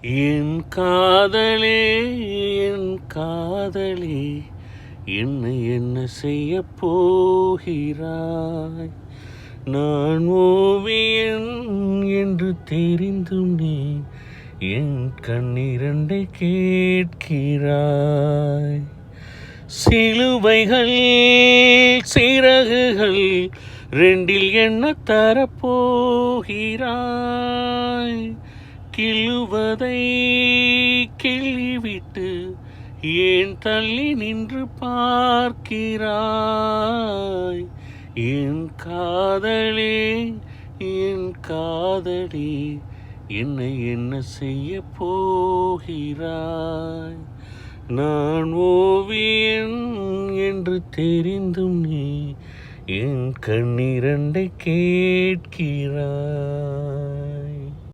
என் காதலே என் காதலே என்னை என்ன செய்ய போகிறாய்? நான் ஓவியன் என்று தெரிந்தும் நீ என் கண்ணிரண்டை கேட்கிறாய். சிலுவைகள் சிறகுகள் ரெண்டில் என்ன தரப்போகிறாய்? கிள்ளுவதை கிள்ளிவிட்டு ஏன் தள்ளி நின்று பார்க்கிறாய்? என் காதலே என் காதலே என்னை என்ன செய்ய போகிறாய்? நான் ஓவியன் என்று தெரிந்தும் நீ என் கண்ணிரண்டை கேட்கிறாய்.